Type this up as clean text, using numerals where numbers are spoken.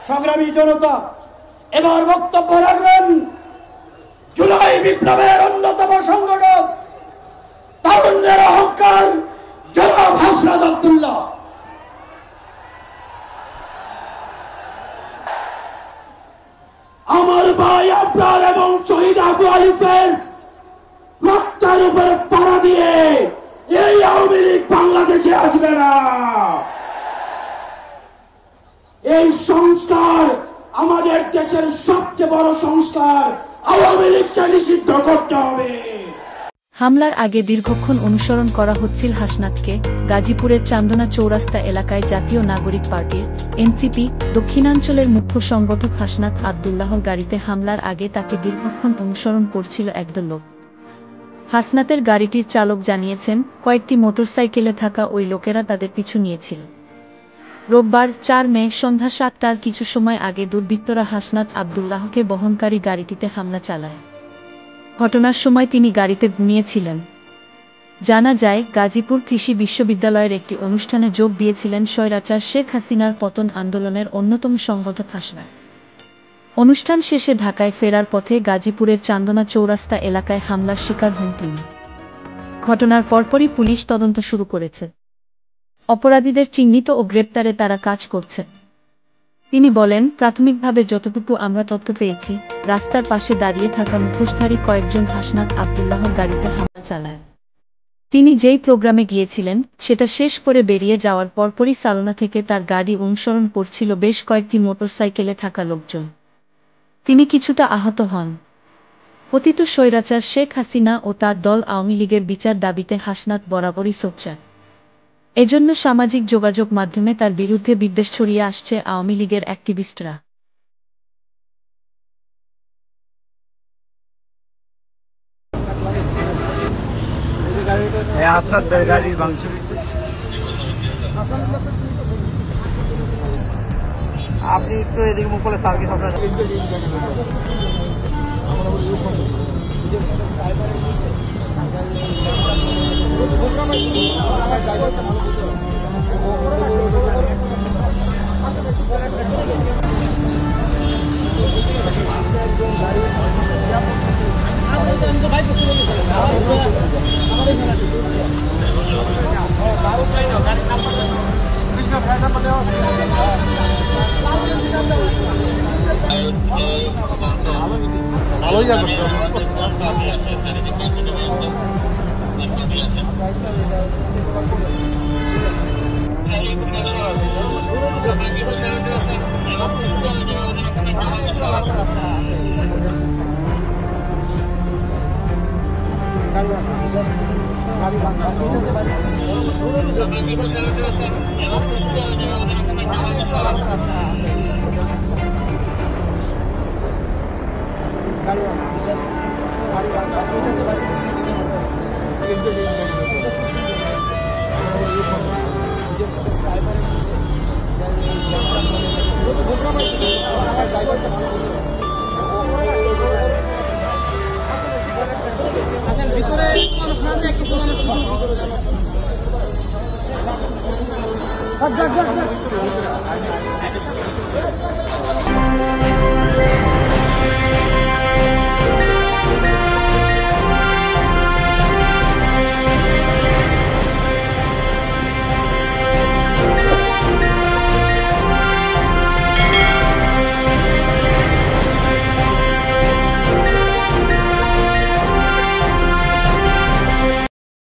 সংগ্রামী জনতা এবার বক্তব্য রাখবেন জুলাই বিপ্লবের অন্যতম সংগঠক তারুণ্যের অহংকার জনাব হাসনাত আব্দুল্লাহ। আমার ভাই আপনার এবং শহীদ আবু আলিফের রক্তের উপরে পাড়া দিয়ে এই আওয়ামী লীগ বাংলাদেশে আসবে না। এই সংস্কার আমাদের দেশের সবচেয়ে বড় সংস্কার, আওয়ামী লীগকে নিষিদ্ধ করতে হবে। হামলার আগে দীর্ঘক্ষণ অনুসরণ করা হচ্ছিল হাসনাতকে। গাজীপুরের চান্দনা চৌরাস্তা এলাকায় জাতীয় নাগরিক পার্টির এনসিপি দক্ষিণাঞ্চলের মুখ্য সংগঠক হাসনাত আব্দুল্লাহর গাড়িতে হামলার আগে তাকে দীর্ঘক্ষণ অনুসরণ করছিল একদল লোক। হাসনাতের গাড়িটির চালক জানিয়েছেন, কয়েকটি মোটরসাইকেলে থাকা ওই লোকেরা তাদের পিছু নিয়েছিল। রোববার ৪ মে সন্ধ্যা ৭টার কিছু সময় আগে দুর্বৃত্তরা হাসনাত আব্দুল্লাহকে বহনকারী গাড়িটিতে হামলা চালায়। ঘটনার সময় তিনি গাড়িতে ঘুমিয়েছিলেন। জানা যায়, গাজীপুর কৃষি বিশ্ববিদ্যালয়ের একটি অনুষ্ঠানে যোগ দিয়েছিলেন স্বৈরাচার শেখ হাসিনার পতন আন্দোলনের অন্যতম সংগঠক হাসনাত। অনুষ্ঠান শেষে ঢাকায় ফেরার পথে গাজীপুরের চান্দনা চৌরাস্তা এলাকায় হামলার শিকার হন তিনি। ঘটনার পরপরই পুলিশ তদন্ত শুরু করেছে। অপরাধীদের চিহ্নিত ও গ্রেপ্তারে তারা কাজ করছে। তিনি বলেন, প্রাথমিকভাবে যতটুকু আমরা তথ্য পেয়েছি, রাস্তার পাশে দাঁড়িয়ে থাকা মুখোশধারী কয়েকজন হাসনাত আব্দুল্লাহর গাড়িতে হামলা চালায়। তিনি যেই প্রোগ্রামে গিয়েছিলেন সেটা শেষ করে বেরিয়ে যাওয়ার পরপরই সালনা থেকে তার গাড়ি অনুসরণ করছিল বেশ কয়েকটি মোটরসাইকেলে থাকা লোকজন। তিনি কিছুটা আহত হন। পতিত স্বৈরাচার শেখ হাসিনা ও তার দল আওয়ামী লীগের বিচার দাবিতে হাসনাত বরাবরই সোচ্চার। এজন্য সামাজিক যোগাযোগ মাধ্যমে তার বিরুদ্ধে বিদ্বেষ ছড়িয়ে আসছে আওয়ামী লীগের অ্যাক্টিভিস্টরা। আপনি একটু এদিকে মুখ করলে সার্কিট আপনার ভালোই যাবে। ভিতরে মানুষ না যায় কিছু মানুষ